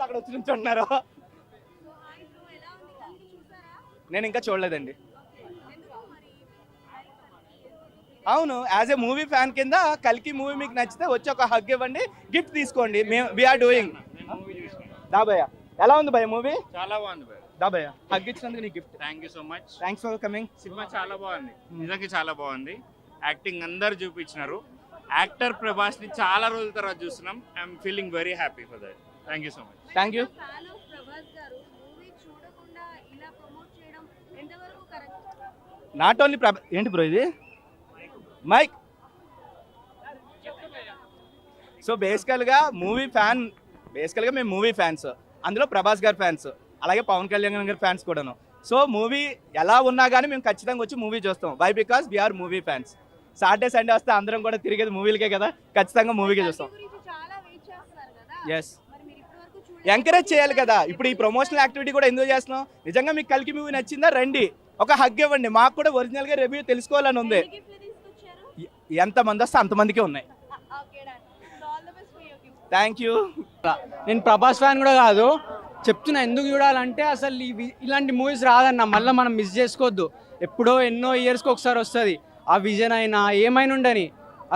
అక్కడ వచ్చి నుంచి ఉంటున్నారు. నేను ఇంకా చూడలేదండి. అవును, యాజ్ ఏ మూవీ ఫ్యాన్ కింద కల్కి మూవీ మీకు నచ్చితే వచ్చి ఒక హగ్ ఇవ్వండి, గిఫ్ట్ తీసుకోండి. మేము వీఆర్ డూయింగ్. దాబయ్య ఎలా ఉంది భయ్య మూవీ? చాలా బాగుంది భయ్య. దాబయ్య హగ్ ఇచ్చినందుకు నీ gift. Thank you so much. Thanks for coming. Cinema చాలా బాగుంది, నిజంగా చాలా బాగుంది. యాక్టింగ్ అందరు చూపించినారు. యాక్టర్ ప్రభాస్ ని చాలా రోజుల తర్వాత చూస్తున్నాం. I'm feeling very happy for that. Thank you so much. Thank you. Not only ఏంటి బ్రో ఇది మైక్. సో బేసికల్గా మేము మూవీ ఫ్యాన్స్, అందులో ప్రభాస్ గారి ఫ్యాన్స్, అలాగే పవన్ కళ్యాణ్ గారి ఫ్యాన్స్ కూడాను. సో మూవీ ఎలా ఉన్నా కానీ మేము ఖచ్చితంగా వచ్చి మూవీ చూస్తాం. Why because we are movie fans. Saturday Sunday వస్తే అందరం కూడా తిరిగేది మూవీలకే కదా, ఖచ్చితంగా మూవీకే చూస్తాం. ఎస్, ఎంకరేజ్ చేయాలి కదా. ఇప్పుడు ఈ ప్రమోషనల్ యాక్టివిటీ కూడా ఎందుకు చేస్తున్నాం? నిజంగా మీకు కల్కి మూవీ నచ్చిందా, రండి ఒక హగ్ ఇవ్వండి. మాకు కూడా ఒరిజినల్గా రివ్యూ తెలుసుకోవాలని ఉంది. ఎంతమంది వస్తే అంతమందికి ఉన్నాయి. Thank you. నేను ప్రభాస్ ఫ్యాన్ కూడా కాదు, చెప్తున్నా ఎందుకు చూడాలంటే అసలు ఇలాంటి మూవీస్ రాదన్న, మళ్ళీ మనం మిస్ చేసుకోవద్దు. ఎప్పుడో ఎన్నో ఇయర్స్కి ఒకసారి వస్తుంది. ఆ విజన్ అయినా ఏమైనా ఉండని,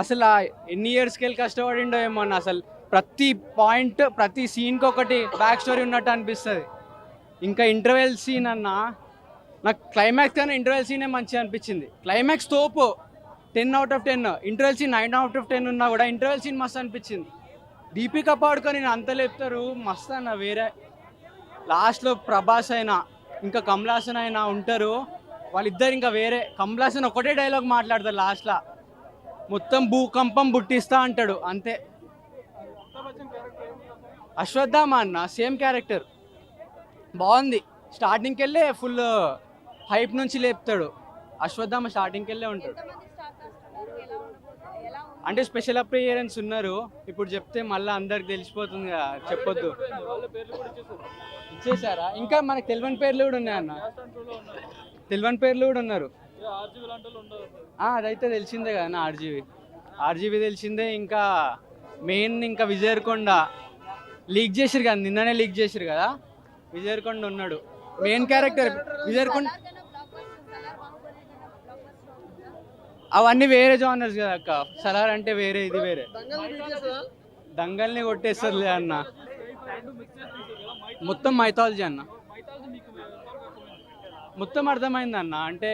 అసలు ఎన్ని ఇయర్స్కి వెళ్ళి కష్టపడిండో ఏమో అన్న. అసలు ప్రతి పాయింట్, ప్రతి సీన్కి ఒకటి బ్యాక్ స్టోరీ ఉన్నట్టు అనిపిస్తుంది. ఇంకా ఇంటర్వెల్ సీన్ అన్న, నాకు క్లైమాక్స్ కన్నా ఇంటర్వెల్ సీనే మంచిగా అనిపించింది. క్లైమాక్స్ తోపు 10/10, ఇంటర్వెల్ సీన్ 9/10 ఉన్నా కూడా ఇంటర్వెల్ సీన్ మస్తు అనిపించింది. దీపిక పాడుకొని నేను అంత లేపుతారు మస్తు అన్న. వేరే లాస్ట్లో ప్రభాస్ అయినా ఇంకా కమలాసన్ అయినా ఉంటారు, వాళ్ళిద్దరు ఇంకా వేరే. కమలాసన్ ఒకటే డైలాగ్ మాట్లాడతారు లాస్ట్లో, మొత్తం భూకంపం పుట్టిస్తా అంటాడు అంతే. అశ్వత్థామ అన్న సేమ్ క్యారెక్టర్, బాగుంది. స్టార్టింగ్కి వెళ్ళే ఫుల్ హైప్ నుంచి లేపుతాడు. అశ్వత్థామ స్టార్టింగ్కి వెళ్ళే ఉంటాడు. అంటే స్పెషల్ అపియరెన్స్ ఉన్నారు, ఇప్పుడు చెప్తే మళ్ళీ అందరికి తెలిసిపోతుంది కదా, చెప్పొద్దు. ఇచ్చేసారా? ఇంకా మనకు తెలియని పేర్లు కూడా ఉన్నాయన్న, తెలియని పేర్లు కూడా ఉన్నారు. అదైతే తెలిసిందే కదా ఆర్జీవి తెలిసిందే. ఇంకా మెయిన్ ఇంకా విజయర్కొండ లీక్ చేసిరు కదా, నిన్ననే లీక్ చేసిరు కదా. విజయర్కొండ ఉన్నాడు మెయిన్ క్యారెక్టర్. విజయర్కొండ అవన్నీ వేరే జానర్స్ కదా అక్క. సలార్ అంటే వేరే, ఇది వేరే. దంగల్ని కొట్టేస్తారులే అన్న, మొత్తం మైథాలజీ అన్న. మొత్తం అర్థమైంది అన్న. అంటే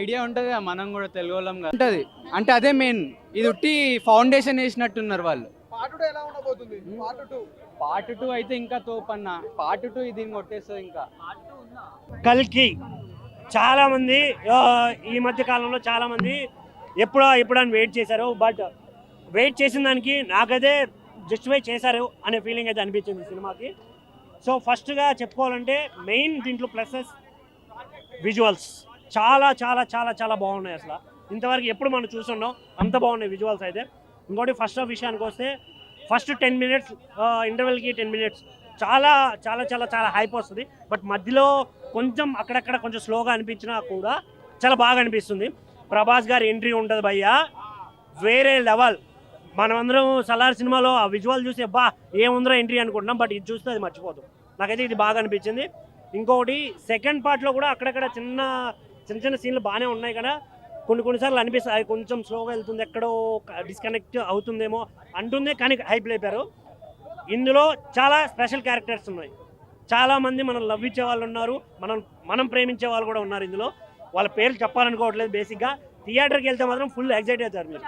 ఐడియా ఉంటుంది కదా, మనం కూడా తెలుగు వాళ్ళం కదా ఉంటుంది. అంటే అదే మెయిన్, ఇది ఉట్టి ఫౌండేషన్ వేసినట్టున్నారు వాళ్ళు. పార్ట్ 2 అయితే ఇంకా తోపన్న. పార్ట్ 2 ఇది కొట్టేస్తుంది. ఇంకా కల్కి చాలామంది ఈ మధ్య కాలంలో చాలామంది ఎప్పుడని వెయిట్ చేశారు. బట్ వెయిట్ చేసిన దానికి నాకైతే జస్టిఫై చేశారు అనే ఫీలింగ్ అయితే అనిపించింది సినిమాకి. సో ఫస్ట్గా చెప్పుకోవాలంటే మెయిన్ దీంట్లో ప్లసెస్ విజువల్స్ చాలా చాలా చాలా చాలా బాగున్నాయి. అసలు ఇంతవరకు ఎప్పుడు మనం చూస్తున్నాం అంత బాగున్నాయి విజువల్స్ అయితే. ఇంకోటి ఫస్ట్ విషయానికి వస్తే ఫస్ట్ 10 minutes ఇంటర్వెల్కి 10 minutes చాలా చాలా చాలా చాలా హైప్ వస్తుంది. బట్ మధ్యలో కొంచెం అక్కడక్కడ కొంచెం స్లోగా అనిపించినా కూడా చాలా బాగా అనిపిస్తుంది. ప్రభాస్ గారి ఎంట్రీ ఉంటుంది భయ్యా, వేరే లెవెల్. మనమందరం సలార్ సినిమాలో ఆ విజువల్ చూసి బా ఏముందరో ఎంట్రీ అనుకుంటున్నాం, బట్ ఇది చూస్తే అది మర్చిపోతాం. నాకైతే ఇది బాగా అనిపించింది. ఇంకొకటి సెకండ్ పార్ట్లో కూడా అక్కడక్కడ చిన్న చిన్న సీన్లు బాగానే ఉన్నాయి కదా, కొన్నిసార్లు అనిపిస్తుంది అది కొంచెం స్లోగా వెళ్తుంది, ఎక్కడో డిస్కనెక్ట్ అవుతుందేమో అంటుంది, కానీ హైప్ లేపారు. ఇందులో చాలా స్పెషల్ క్యారెక్టర్స్ ఉన్నాయి. చాలామంది మనం లవ్ ఇచ్చే వాళ్ళు ఉన్నారు, మనం ప్రేమించే వాళ్ళు కూడా ఉన్నారు ఇందులో. వాళ్ళ పేర్లు చెప్పాలనుకోవట్లేదు. బేసిక్గా థియేటర్కి వెళ్తే మాత్రం ఫుల్ ఎగ్జైట్ అవుతారు మీరు.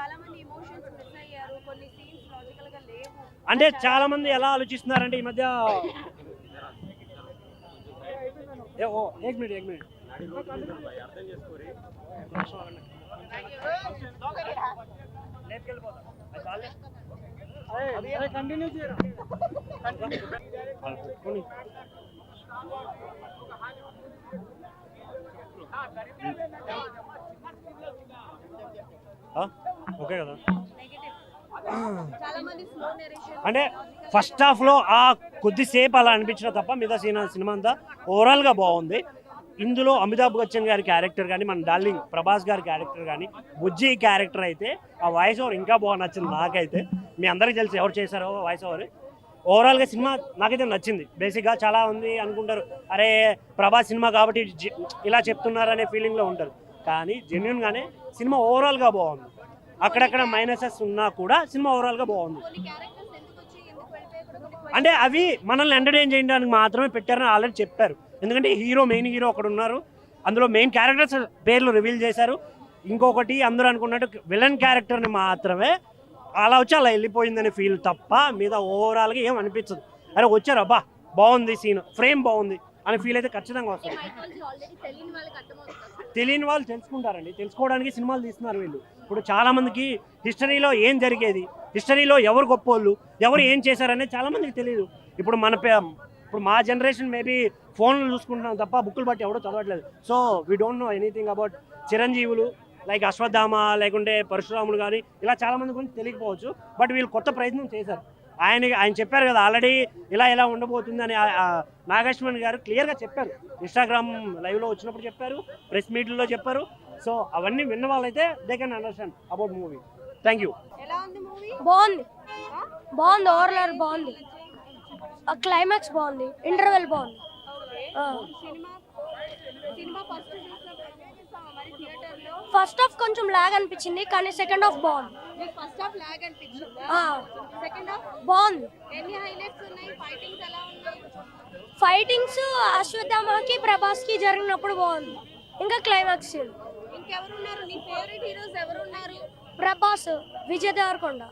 అంటే చాలామంది ఎలా ఆలోచిస్తున్నారంటే ఈ మధ్య एक मिनट कंटिन्यू ఓకే కదా. అంటే ఫస్ట్ హాఫ్లో ఆ కొద్దిసేపు అలా అనిపించిన తప్ప మిగతా సినిమా అంతా ఓవరాల్గా బాగుంది. ఇందులో అమితాబ్ బచ్చన్ గారి క్యారెక్టర్ కానీ, మన డార్లింగ్ ప్రభాస్ గారి క్యారెక్టర్ కానీ, బుజ్జి క్యారెక్టర్ అయితే ఆ వాయిస్ ఓవర్ ఇంకా బాగా నచ్చింది నాకైతే. మీ అందరికీ తెలిసి ఎవరు చేశారో వాయిస్ ఓవర్. ఓవరాల్గా సినిమా నాకైతే నచ్చింది. బేసిక్గా చాలా మంది అనుకుంటారు అరే ప్రభాస్ సినిమా కాబట్టి ఇలా చెప్తున్నారు అనే ఫీలింగ్లో ఉంటారు. కానీ జెన్యున్గానే సినిమా ఓవరాల్గా బాగుంది. అక్కడక్కడ మైనసెస్ ఉన్నా కూడా సినిమా ఓవరాల్గా బాగుంది. అంటే అవి మనల్ని ఎంటర్టైన్ చేయడానికి మాత్రమే పెట్టారని ఆల్రెడీ చెప్పారు. ఎందుకంటే మెయిన్ హీరో అక్కడ ఉన్నారు. అందులో మెయిన్ క్యారెక్టర్స్ పేర్లు రివీల్ చేశారు. ఇంకొకటి అందరూ అనుకున్నట్టు విలన్ క్యారెక్టర్ని మాత్రమే అలా వచ్చి అలా వెళ్ళిపోయిందనే ఫీల్ తప్ప మీద ఓవరాల్గా ఏం అనిపించదు. అరే వచ్చారు అబ్బా బాగుంది సీన్, ఫ్రేమ్ బాగుంది అనే ఫీల్ అయితే ఖచ్చితంగా వస్తుంది. తెలియని వాళ్ళు తెలుసుకుంటారండి. తెలుసుకోవడానికి సినిమాలు తీస్తున్నారు వీళ్ళు. ఇప్పుడు చాలామందికి హిస్టరీలో ఏం జరిగేది, హిస్టరీలో ఎవరు గొప్పోళ్ళు, ఎవరు ఏం చేశారనేది చాలామందికి తెలియదు. ఇప్పుడు ఇప్పుడు మా జనరేషన్ మేబీ ఫోన్లు చూసుకుంటున్నాం తప్ప బుక్కులు బట్టి ఎవడో చదవట్లేదు. So we don't know anything about చిరంజీవులు లైక్ అశ్వత్థామ లేకుంటే పరశురాములు కానీ ఇలా చాలామంది గురించి తెలియకపోవచ్చు. బట్ వీళ్ళు కొత్త ప్రయత్నం చేశారు. ఆయన చెప్పారు కదా ఆల్రెడీ ఇలా ఉండబోతుంది అని. నాగేశ్వరన్ గారు క్లియర్గా చెప్పారు. ఇన్స్టాగ్రామ్ లైవ్లో వచ్చినప్పుడు చెప్పారు, ప్రెస్ మీట్లో చెప్పారు. సో అవన్నీ విన్న వాళ్ళైతే they can understand about movie. Thank you. బాగుంది, ఓవరాల్ బాగుంది, క్లైమాక్స్ బాగుంది, ఇంటర్వెల్ బాగుంది. ఫస్ట్ హాఫ్ కొంచెం లాగ్ అనిపించింది కానీ సెకండ్ హాఫ్ బాగుంది. బాగుంది. ఫైటింగ్స్ అశ్వత్థామకి ప్రభాస్కి జరిగినప్పుడు బాగుంది. ఇంకా క్లైమాక్స్ ప్రభాస్, విజయ్ దేవరకొండ,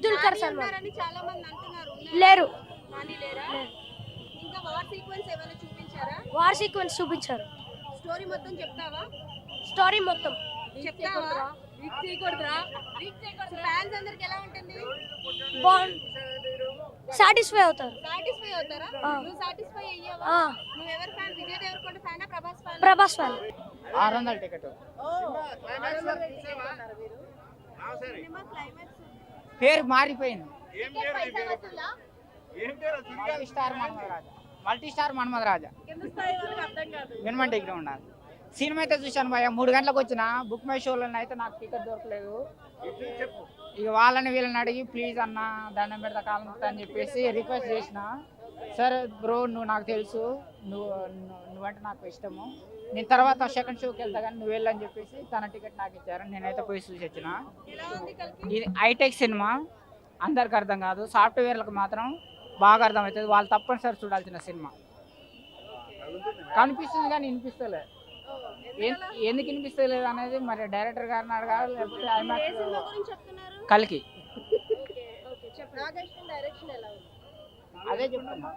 దుల్కర్ సల్మాన్ లేరు. వార్ సీక్వెన్స్ చూపించారు. స్టోరీ మొత్తం బాగుంది. సాటిస్ఫై అవుతారు. ప్రభాస్ ఫ్యాన్. 600 టికెట్. పేరు మారిపోయింది. మల్టీ స్టార్ మన్మథ రాజా. మినిమం డిగ్రీ ఉండాలి. సినిమా అయితే చూశాను భయ. 3 గంటలకు వచ్చిన బుక్ మై షోలో అయితే నాకు టికెట్ దొరకలేదు. ఇక వీళ్ళని అడిగి ప్లీజ్ అన్న దండం పెడతా కాలం అని చెప్పేసి రిక్వెస్ట్ చేసిన. సరే బ్రో నువ్వు నాకు తెలుసు, నువ్వంటే నాకు ఇష్టము, నేను తర్వాత సెకండ్ షోకి వెళ్తా కానీ నువ్వు వెళ్ళని చెప్పేసి తన టికెట్ నాకు ఇచ్చారు. నేనైతే పోయి చూసి వచ్చిన. ఇది హైటెక్ సినిమా, అందరికి అర్థం కాదు, సాఫ్ట్వేర్లకు మాత్రం బాగా అర్థమవుతుంది. వాళ్ళు తప్పనిసరి చూడాల్సిన సినిమా. కనిపిస్తుంది కానీ వినిపిస్తలేదు. ఎందుకు వినిపిస్తలేదు అనేది మరి డైరెక్టర్ గారిని అడగాలి, లేకపోతే కల్కి. అదే చెప్తున్నా.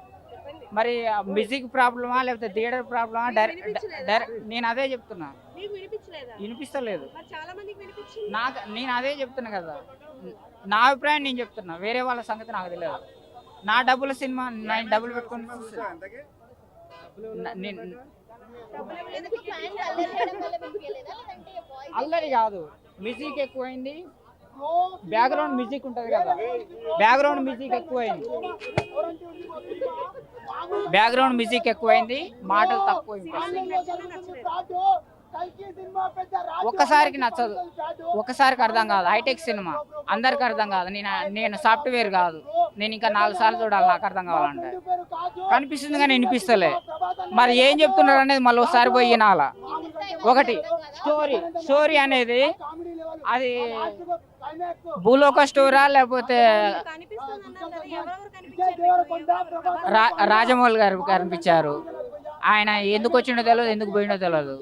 మరి మ్యూజిక్ ప్రాబ్లమా లేకపోతే థియేటర్ ప్రాబ్లమా? నేను అదే చెప్తున్నా, వినిపిస్తలేదు. నేను అదే చెప్తున్నా కదా, నా అభిప్రాయం నేను చెప్తున్నా. వేరే వాళ్ళ సంగతి నాకు తెలియదు. నా డబ్బుల సినిమా నేను డబ్బులు పెట్టుకుని అల్లరి కాదు, మ్యూజిక్ ఎక్కువైంది. బ్యాక్గ్రౌండ్ మ్యూజిక్ ఉంటుంది కదా, బ్యాక్గ్రౌండ్ మ్యూజిక్ ఎక్కువైంది, మాటలు తక్కువ. ఒక్కసారికి నచ్చదు, ఒక్కసారికి అర్థం కాదు. హైటెక్ సినిమా అందరికి అర్థం కాదు. నేను సాఫ్ట్వేర్ కాదు, నేను ఇంకా 4 సార్లు చూడాలి నాకు అర్థం కావాలంటే. కనిపిస్తుంది కానీ వినిపిస్తలే. మరి ఏం చెప్తున్నారు అనేది మళ్ళీ ఒకసారి పోయి వినాల. ఒకటి స్టోరీ అనేది అది భూలోక స్టోరా లేకపోతే రాజమౌళి గారు కనిపించారు. ఆయన ఎందుకు వచ్చిండో తెలియదు, ఎందుకు పోయిండో తెలియదు.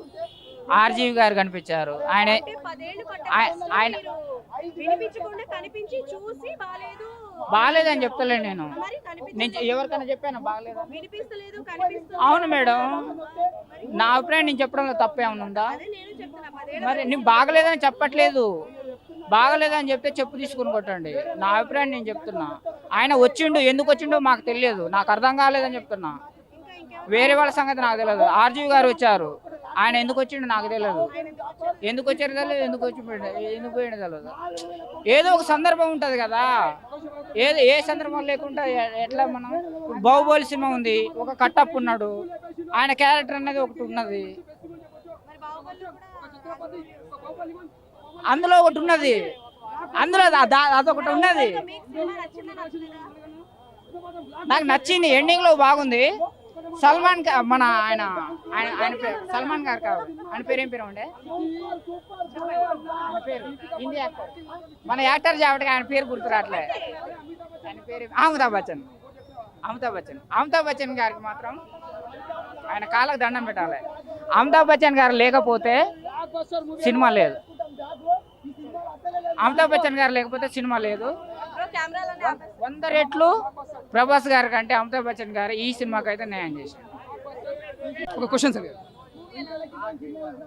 ఆర్జీవి గారు కనిపించారు. ఆయన బాగాలేదని చెప్తలే. నేను ఎవరికైనా చెప్పాను బాగాలేదని. అవును మేడం, నా అభిప్రాయం నేను చెప్పడంలో తప్పేమన్నా ఉందా? మరి నేను బాగలేదని చెప్పట్లేదు. బాగలేదని చెప్తే చెప్పు తీసుకుని కొట్టండి. నా అభిప్రాయం నేను చెప్తున్నా. ఆయన వచ్చిండు, ఎందుకు వచ్చిండో మాకు తెలియదు, నాకు అర్థం కాలేదని చెప్తున్నా. వేరే వాళ్ళ సంగతి నాకు తెలియదు. ఆర్జీవి గారు వచ్చారు, ఆయన ఎందుకు వచ్చిండు నాకు తెలియదు. ఎందుకు వచ్చారు తెలియదు, ఎందుకు పోయిండో తెలియదు. ఏదో ఒక సందర్భం ఉంటుంది కదా, ఏ సందర్భం లేకుండా ఎట్లా మనం. బాహుబలి సినిమా ఉంది, ఒక కట్టప్ ఉన్నాడు, ఆయన క్యారెక్టర్ అనేది ఒకటి ఉన్నది, అందులో ఒకటి ఉన్నది. అందులో అదొకటి ఉన్నది. నాకు నచ్చింది, ఎండింగ్ లో బాగుంది. సల్మాన్ మన ఆయన ఆయన ఆయన పేరు సల్మాన్ గారు కాదు, ఆయన పేరు ఏం పేరు ఉండే, ఆయన పేరు హిందీ యాక్టర్, మన యాక్టర్ కాబట్టి ఆయన పేరు గుర్తు రావట్లే. ఆయన పేరు అమితాబ్ బచ్చన్ గారికి మాత్రం ఆయన కాళ్ళకు దండం పెట్టాలి. అమితాబ్ బచ్చన్ గారు లేకపోతే సినిమా లేదు. అమితాబ్ బచ్చన్ గారు లేకపోతే సినిమా లేదు. 100 రెట్లు ప్రభాస్ గారి కంటే అమితాబ్ బచ్చన్ గారు ఈ సినిమాకి అయితే న్యాయం చేశారు. ఒక క్వశ్చన్ సార్,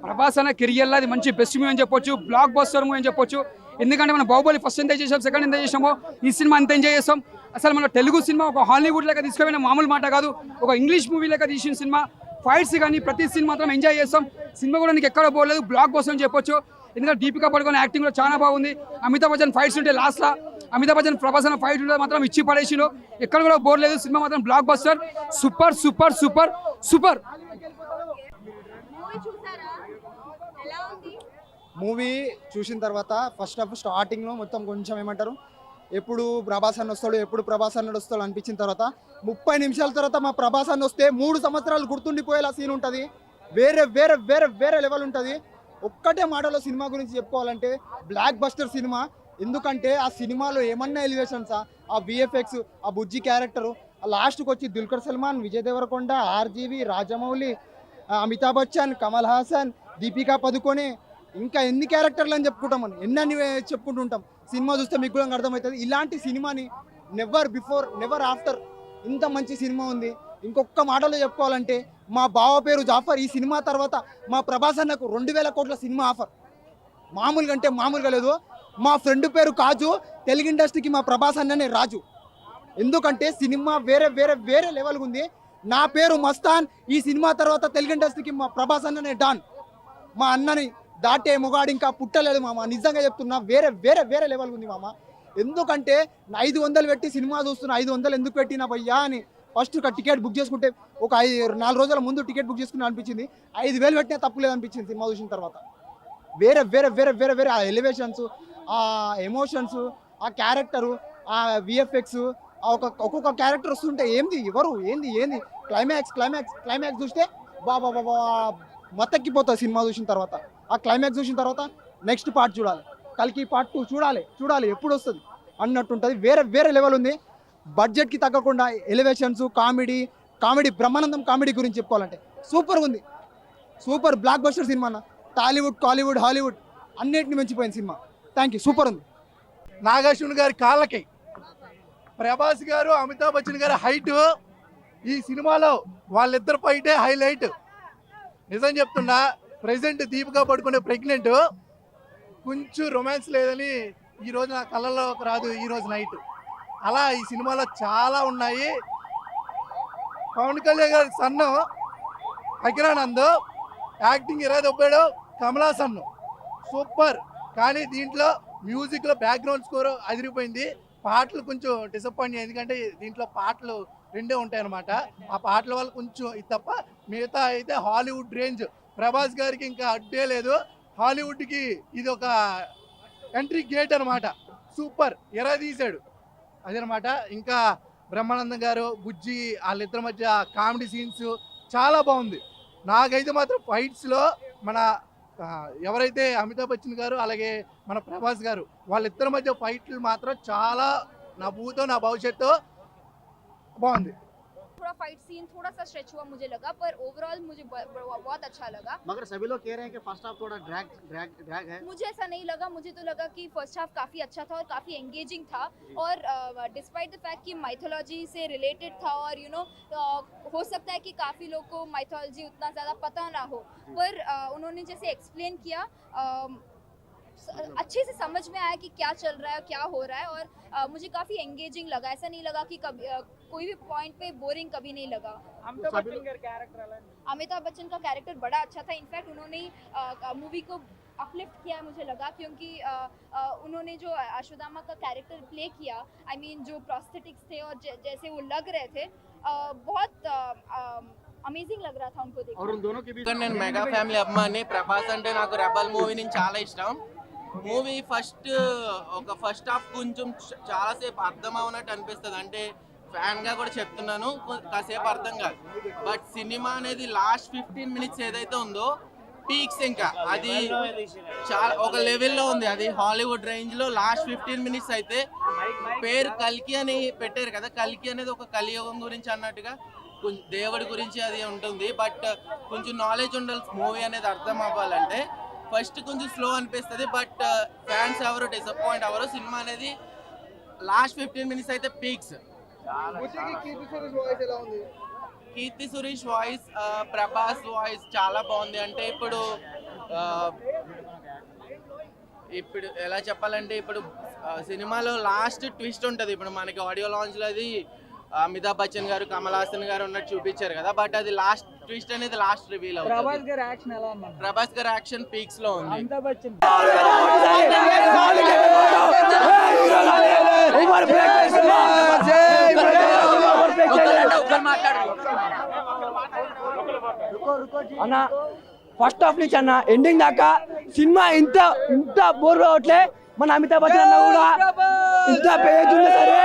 ప్రభాస్ అన్న కెరియర్లో అది మంచి బెస్ట్ మూవీ అని చెప్పొచ్చు, బ్లాక్ బస్టర్ మూవీ అని చెప్పొచ్చు. ఎందుకంటే మనం బాహుబలి ఫస్ట్ ఎంత చేసాం, సెకండ్ ఎంత చేసామో ఈ సినిమా అంత ఎంజాయ్ చేస్తాం. అసలు మన తెలుగు సినిమా ఒక హాలీవుడ్ లెక్క తీసుకుపోయిన మామూలు మాట కాదు, ఒక ఇంగ్లీష్ మూవీ లెక్క తీసిన సినిమా. ఫైట్స్ కానీ ప్రతి సీన్ మాత్రం ఎంజాయ్ చేస్తాం. సినిమా కూడా నీకు ఎక్కడ పోలేదు, బ్లాక్ బస్టర్ అని చెప్పొచ్చు. ఎందుకంటే దీపికా పడుకునే యాక్టింగ్ కూడా చాలా బాగుంది. అమితాబ్ బచ్చన్ ఫైట్స్ ఉంటే లాస్ట్లో అమితాబ్ బచ్చన్ ప్రభాస్ అన్న ఫైట్ ఉంటే మాత్రం ఇచ్చి పడేసిండు, ఎక్కడ కూడా బోర్ లేదు. సినిమా మాత్రం block buster, super super super super. Movie చూసిన తర్వాత ఫస్ట్ హాఫ్ స్టార్టింగ్లో మొత్తం కొంచెం ఏమంటారు, ఎప్పుడు ప్రభాస్ అన్న వస్తాడు అనిపించిన తర్వాత 30 నిమిషాల తర్వాత మా ప్రభాస్ అన్న వస్తే 3 సంవత్సరాలు గుర్తుండిపోయేలా సీన్ ఉంటుంది. వేరే వేరే వేరే వేరే లెవెల్ ఉంటుంది. ఒక్కటే మాటలో సినిమా గురించి చెప్పుకోవాలంటే బ్లాక్ బస్టర్ సినిమా. ఎందుకంటే ఆ సినిమాలో ఏమన్నా ఎలివేషన్సా, ఆ విఎఫ్ఎక్స్, ఆ బుజ్జి క్యారెక్టరు, లాస్ట్కి వచ్చి దుల్కర్ సల్మాన్, విజయ్ దేవరకొండ, ఆర్జీవి, రాజమౌళి, అమితాబ్ బచ్చన్, కమల్ హాసన్, దీపికా పదుకొని, ఇంకా ఎన్ని క్యారెక్టర్లు అని చెప్పుకుంటామని ఎన్ని చెప్పుకుంటుంటాం. సినిమా చూస్తే మీకు కూడా అర్థమవుతుంది. ఇలాంటి సినిమాని నెవర్ బిఫోర్ నెవర్ ఆఫ్టర్ ఇంత మంచి సినిమా ఉంది. ఇంకొక మాటలో చెప్పుకోవాలంటే మా బావ పేరు జాఫర్. ఈ సినిమా తర్వాత మా ప్రభాస్ అన్నకు 2000 కోట్ల సినిమా ఆఫర్. మామూలుగా అంటే మామూలుగా లేదు. మా ఫ్రెండ్ పేరు కాజు, తెలుగు ఇండస్ట్రీకి మా ప్రభాస్ అన్ననే రాజు. ఎందుకంటే సినిమా వేరే వేరే వేరే లెవెల్గా ఉంది. నా పేరు మస్తాన్. ఈ సినిమా తర్వాత తెలుగు ఇండస్ట్రీకి మా ప్రభాస్ అన్ననే డాన్. మా అన్నని దాటే మొగాడు ఇంకా పుట్టలేదు మామ. నిజంగా చెప్తున్నా, వేరే వేరే వేరే లెవెల్ ఉంది మామ. ఎందుకంటే 500 పెట్టి సినిమా చూస్తున్నా, 500 ఎందుకు పెట్టినా భయ్యా అని ఫస్ట్ టికెట్ బుక్ చేసుకుంటే ఒక 4 రోజుల ముందు టికెట్ బుక్ చేసుకుని అనిపించింది. 5,000 పెట్టినా తప్పులేదు అనిపించింది సినిమా చూసిన తర్వాత. వేరే వేరే వేరే వేరే వేరే ఆ ఎలివేషన్స్, ఆ ఎమోషన్స్, ఆ క్యారెక్టరు, ఆ విఎఫ్ఎక్స్, ఒక్కొక్క క్యారెక్టర్ వస్తుంటే ఏంది ఎవరు ఏంది ఏంది క్లైమాక్స్ చూస్తే బాబా బాబా మత్తెక్కిపోతుంది సినిమా చూసిన తర్వాత. ఆ క్లైమాక్స్ చూసిన తర్వాత నెక్స్ట్ పార్ట్ చూడాలి, కల్కి పార్ట్ 2 చూడాలి ఎప్పుడు వస్తుంది అన్నట్టుంటుంది. వేరే వేరే లెవెల్ ఉంది. బడ్జెట్కి తగ్గకుండా ఎలివేషన్స్, కామెడీ బ్రహ్మానందం కామెడీ గురించి చెప్పుకోవాలంటే సూపర్గా ఉంది. సూపర్ బ్లాక్ బస్టర్ సినిమా అన్న. టాలీవుడ్, కాలీవుడ్, హాలీవుడ్ అన్నిటిని మించిపోయిన సినిమా. Thank you. సూపర్ ఉంది. నాగార్జున గారి కాళ్ళకి ప్రభాస్ గారు, అమితాబ్ బచ్చన్ గారి హైట్ ఈ సినిమాలో వాళ్ళిద్దరు ఫైటే హైలైట్. నిజం చెప్తున్నా, ప్రెసెంట్ దీపికా పడుకునే ప్రెగ్నెంట్, కొంచెం రొమాన్స్ లేదని ఈరోజు నా కళ్ళలోకి రాదు ఈరోజు నైట్. అలా ఈ సినిమాలో చాలా ఉన్నాయి. పవన్ కళ్యాణ్ గారి సన్ను అఖిరానంద్ యాక్టింగ్ దొబ్బాడు. కమలా సన్ను సూపర్. కానీ దీంట్లో మ్యూజిక్లో బ్యాక్గ్రౌండ్ స్కోర్ అదిరిపోయింది. పాటలు కొంచెం డిసప్పాయింట్, ఎందుకంటే దీంట్లో పాటలు 2 ఉంటాయి అన్నమాట. ఆ పాటల వల్ల కొంచెం ఇది తప్ప మిగతా అయితే హాలీవుడ్ రేంజ్. ప్రభాస్ గారికి ఇంకా అడ్డే లేదు. హాలీవుడ్కి ఇది ఒక ఎంట్రీ గేట్ అనమాట. సూపర్ తీశాడు అదనమాట. ఇంకా బ్రహ్మానందం గారు, బుజ్జి వాళ్ళిద్దరి మధ్య కామెడీ సీన్స్ చాలా బాగుంది. నాకైతే మాత్రం ఫైట్స్లో మన ఎవరైతే అమితాబ్ బచ్చన్ గారు అలాగే మన ప్రభాస్ గారు వాళ్ళిద్దరి మధ్య ఫైట్లు మాత్రం చాలా నా భూతో నా భవిష్యత్తు బాగుంది. थोड़ा फाइट सीन थोड़ा सा स्ट्रेच हुआ मुझे लगा, पर ओवरऑल मुझे बहुत अच्छा लगा. मगर सभी लोग कह रहे हैं कि फर्स्ट हाफ थोड़ा ड्रैग है. मुझे ऐसा नहीं लगा. मुझे तो लगा कि फर्स्ट हाफ काफ़ी अच्छा था और काफ़ी एंगेजिंग था. और डिस्पाइट द फैक्ट कि माइथोलॉजी से रिलेटेड था और हो सकता है कि काफ़ी लोग को माइथोलॉजी उतना ज़्यादा पता ना हो, पर उन्होंने जैसे एक्सप्लेन किया अच्छे से समझ में आया कि क्या चल रहा है, क्या हो रहा है. और मुझे काफ़ी एंगेजिंग लगा. ऐसा नहीं लगा कि कभी कोई भी पॉइंट पे बोरिंग कभी नहीं लगा. अमिताभ बच्चन का कैरेक्टर बड़ा अच्छा था. इनफैक्ट उन्होंने मूवी को अपलिफ्ट किया मुझे लगा, क्योंकि उन्होंने जो अश्वत्थामा का कैरेक्टर प्ले किया, आई मीन जो प्रोस्थेटिक्स थे और जैसे वो लग रहे थे, बहुत అమేజింగ్ లగ్ రहा था उनको देख. और उन दोनों के बीच నేను మెగా ఫ్యామిలీ అభిమాని. ప్రభాస్ అంటే నాకు రెబల్ మూవీ నుంచి చాలా ఇష్టం. మూవీ ఫస్ట్ హాఫ్ కొంచెం చాలాసేపు అర్థం అవునట్టు అనిపిస్తుంది. అంటే ఫ్యాన్ గా కూడా చెప్తున్నాను, కాసేపు అర్థం కాదు. బట్ సినిమా అనేది లాస్ట్ 15 minutes ఏదైతే ఉందో పీక్స్, ఇంకా అది చాలా ఒక లెవెల్లో ఉంది. అది హాలీవుడ్ రేంజ్ లో లాస్ట్ 15 minutes అయితే పేరు కల్కి అని పెట్టారు కదా. కల్కి అనేది ఒక కలియుగం గురించి అన్నట్టుగా కొంచెం దేవుడి గురించి అది ఉంటుంది. బట్ కొంచెం నాలెడ్జ్ ఉండాలి మూవీ అనేది అర్థం అవ్వాలంటే. ఫస్ట్ కొంచెం స్లో అనిపిస్తుంది, బట్ ఫ్యాన్స్ ఎవరు డిసప్పాయింట్ అవ్వరు. సినిమా అనేది లాస్ట్ 15 minutes అయితే peaks. Keerthy Suresh voice, Prabhas voice చాలా బాగుంది. అంటే ఇప్పుడు ఎలా చెప్పాలంటే, ఇప్పుడు సినిమాలో లాస్ట్ ట్విస్ట్ ఉంటుంది. ఇప్పుడు మనకి ఆడియో లాంచ్ లో అది అమితాబ్ బచ్చన్ గారు, కమల్ హాసన్ గారు ఉన్నట్టు చూపించారు కదా. బట్ అది లాస్ట్ ట్విస్ట్ అనేది లాస్ట్ రివీల్ అవుతుంది. ప్రభాస్ గారి యాక్షన్ పీక్స్ లో ఉంది. అన్న ఫస్ట్ హాఫ్ నుంచి అన్న ఎండింగ్ దాకా సినిమా ఇంత బోర్ అవట్లే. మన అమితాబ్ బచ్చన్ అన్న కూడా ఇంత పేజ్ ఉన్నా సరే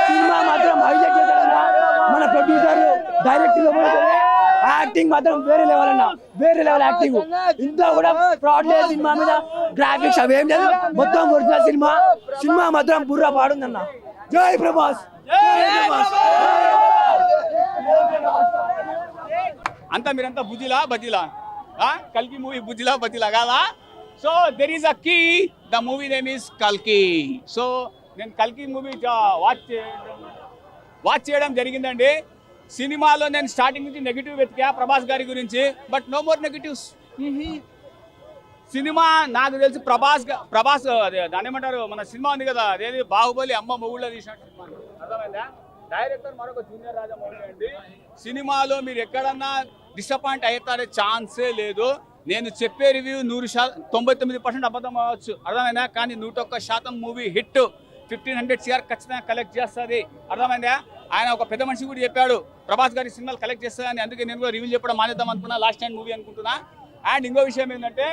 సినిమా మాత్రం హైలైట్ చేశాడన్న. మన ప్రొడ్యూసర్ డైరెక్టర్ యాక్టింగ్ మాత్రం వేరే లెవెల్ అన్న, వేరే లెవెల్ యాక్టింగ్. ఇంత కూడా ఫ్రాడ్ లేదు సినిమా మీద, గ్రాఫిక్స్ అవి ఏం లేదు, మొత్తం ఒరిజినల్ సినిమా మాత్రం బుర్రా పాడుందన్న. జై ప్రభాస్. అంతా మీరంతా బుజ్జిలా బజ్జిలా, కల్కి మూవీ బుజ్జిలా బజ్జిలా కాదా? So there is a key, the movie name is కల్కి. సో నేను కల్కి మూవీ వాచ్ చేయడం జరిగిందండి. సినిమాలో నేను స్టార్టింగ్ నుంచి నెగిటివ్ వెతికా ప్రభాస్ గారి గురించి, but no more negatives. Cinema నాకు తెలిసి ప్రభాస్ అదే దాని ఏమంటారు, మన సినిమా ఉంది కదా, అదేది బాహుబలి అమ్మ మొగుళ్ళో తీసిన సినిమా, అర్థమైందా? డైరెక్టర్ మరొక జూనియర్ రాజమౌళి అండి. సినిమాలో మీరు ఎక్కడన్నా డిసప్పాయింట్ అవుతారే ఛాన్సే లేదు. నేను చెప్పే రివ్యూ 99% అబద్ధం అవ్వచ్చు, అర్థమైందా? కానీ 101% మూవీ హిట్. 1500 CR ఖచ్చితంగా కలెక్ట్ చేస్తుంది, అర్థమైందా? ఆయన ఒక పెద్ద మనిషి కూడా చెప్పాడు ప్రభాస్ గారి సినిమాలు కలెక్ట్ చేస్తాయని. అందుకే నేను కూడా రివ్యూ చెప్పడం మానేద్దాం అనుకున్నా, లాస్ట్ టైం మూవీ అనుకుంటున్నా. అండ్ ఇంకో విషయం ఏంటంటే,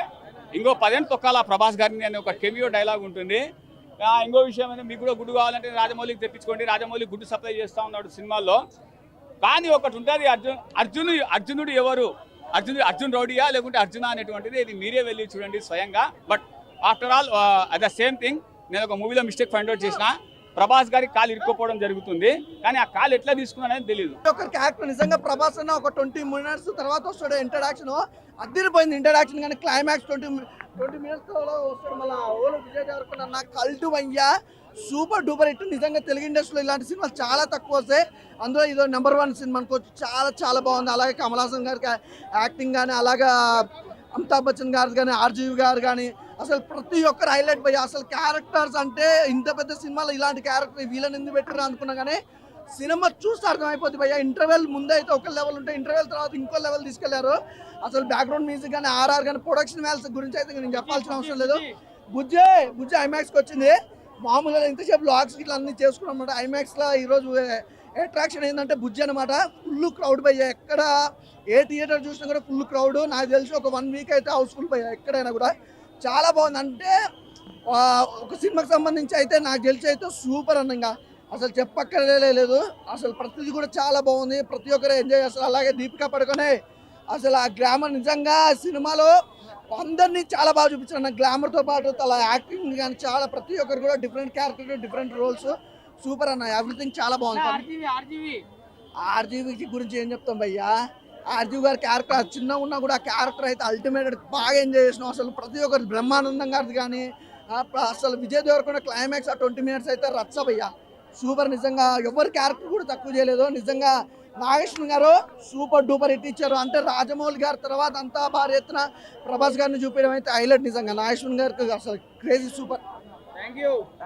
ఇంకో 10 ఏళ్ళు తొక్కాల ప్రభాస్ గారిని అని ఒక కెమియో డైలాగ్ ఉంటుంది. ఇంకో విషయం ఏంటంటే, మీకు కూడా గుడ్డు కావాలంటే రాజమౌళికి తెప్పించుకోండి, రాజమౌళి గుడ్డు సప్లై చేస్తూ ఉన్నాడు సినిమాల్లో. కానీ ఒకటి ఉంటుంది, అర్జునుడు ఎవరు? అర్జున్ రౌడియా లేకుంటే అర్జున అనేటువంటిది ఇది మీరే వెళ్ళి చూడండి స్వయంగా. But after all at the same thing, నేను ఒక మూవీలో మిస్టేక్ ఫైండ్ అవుట్ చేసిన. ప్రభాస్ గారి కాలు ఇరుక్కుపోవడం జరుగుతుంది, కానీ ఆ కాలు ఎట్లా తీసుకున్నాడని తెలియదు. ఒక క్యారెక్టర్ నిజంగా ప్రభాస్ అన్న ఒక 20 minutes తర్వాత వస్తాడు ఇంట్రడక్షన్, అద్దరిపోయింది ఇంట్రడక్షన్. కానీ క్లైమాక్స్ 20 minutes వస్తాడు. మళ్ళీ ఓలో విజయ్ దేవరకొండ అన్న కల్టు అయ్యా సూపర్ డూపర్ హిట్. నిజంగా తెలుగు ఇండస్ట్రీలో ఇలాంటి సినిమాలు చాలా తక్కువ వస్తాయి, అందులో ఇదో నెంబర్ 1 సినిమా అనుకోవచ్చు. చాలా బాగుంది. అలాగే కమల్ హాసన్ గారికి యాక్టింగ్ కానీ, అలాగా అమితాబ్ బచ్చన్ గారు కానీ, ఆర్జీవి గారు కానీ, అసలు ప్రతి ఒక్కరు హైలైట్ పోయి. అసలు క్యారెక్టర్స్ అంటే ఇంత పెద్ద సినిమాలో ఇలాంటి క్యారెక్టర్ వీళ్ళని ఎందుకు పెట్టారు అనుకున్నా కానీ సినిమా చూస్తే అర్థమైపోతుంది భయ్య. ఇంటర్వెల్ ముందే అయితే ఒక లెవెల్ ఉంటే, ఇంటర్వెల్ తర్వాత ఇంకో లెవెల్ తీసుకెళ్లారు. అసలు బ్యాక్గ్రౌండ్ మ్యూజిక్ కానీ, ఆర్ఆర్ కానీ, ప్రొడక్షన్ వాల్యూస్ గురించి అయితే నేను చెప్పాల్సిన అవసరం లేదు. బుజ్జే ఐమాక్స్కి వచ్చింది. మామూలుగా ఇంతసేపు లాగ్స్ ఇట్లా అన్ని చేసుకున్నాం అనమాట. ఐమాక్స్లో ఈరోజు అట్రాక్షన్ ఏంటంటే బుజ్జి అనమాట. ఫుల్ క్రౌడ్ భయ్య, ఎక్కడ ఏ థియేటర్ చూసినా కూడా ఫుల్ క్రౌడ్. నాకు తెలిసి ఒక 1 week అయితే హౌస్ఫుల్ భయ్య ఎక్కడైనా కూడా. చాలా బాగుంది. అంటే ఒక సినిమాకి సంబంధించి అయితే నాకు తెలిసి అయితే సూపర్ అన్నంగా అసలు చెప్పక్కర్లే లేదు. అసలు ప్రతిదీ కూడా చాలా బాగుంది, ప్రతి ఒక్కరు ఎంజాయ్ చేస్తారు. అలాగే దీపికా పడుకొనే అసలు ఆ గ్లామర్ నిజంగా సినిమాలో అందరినీ చాలా బాగా చూపించారు. నాకు గ్లామర్తో పాటు అలా యాక్టింగ్ కానీ చాలా ప్రతి ఒక్కరు కూడా different character, different roles, super అన్న. ఎవ్రీథింగ్ చాలా బాగుంది. ఆర్జీవి గురించి ఏం చెప్తాం భయ్యా, ఆర్జీవి గారి క్యారెక్టర్ చిన్నగా ఉన్నా కూడా ఆ క్యారెక్టర్ అయితే అల్టిమేట్, బాగా ఎంజాయ్ చేసినాం. అసలు ప్రతి ఒక్కరు బ్రహ్మానందం గారిది కానీ, అసలు విజయ్ దేవరకొండ క్లైమాక్స్ ఆ 20 minutes అయితే రచ్చ భయ్యా, సూపర్. నిజంగా ఎవరి క్యారెక్టర్ కూడా తక్కువ చేయలేదు. నిజంగా నాగేశ్వర గారు సూపర్ డూపర్ హిట్ ఇచ్చారు. అంటే రాజమౌళి గారి తర్వాత అంతా భారీ ఎత్తున ప్రభాస్ గారిని చూపించడం అయితే హైలైట్. నిజంగా నాగేశ్వర గారికి అసలు క్రేజీ, సూపర్. Thank you.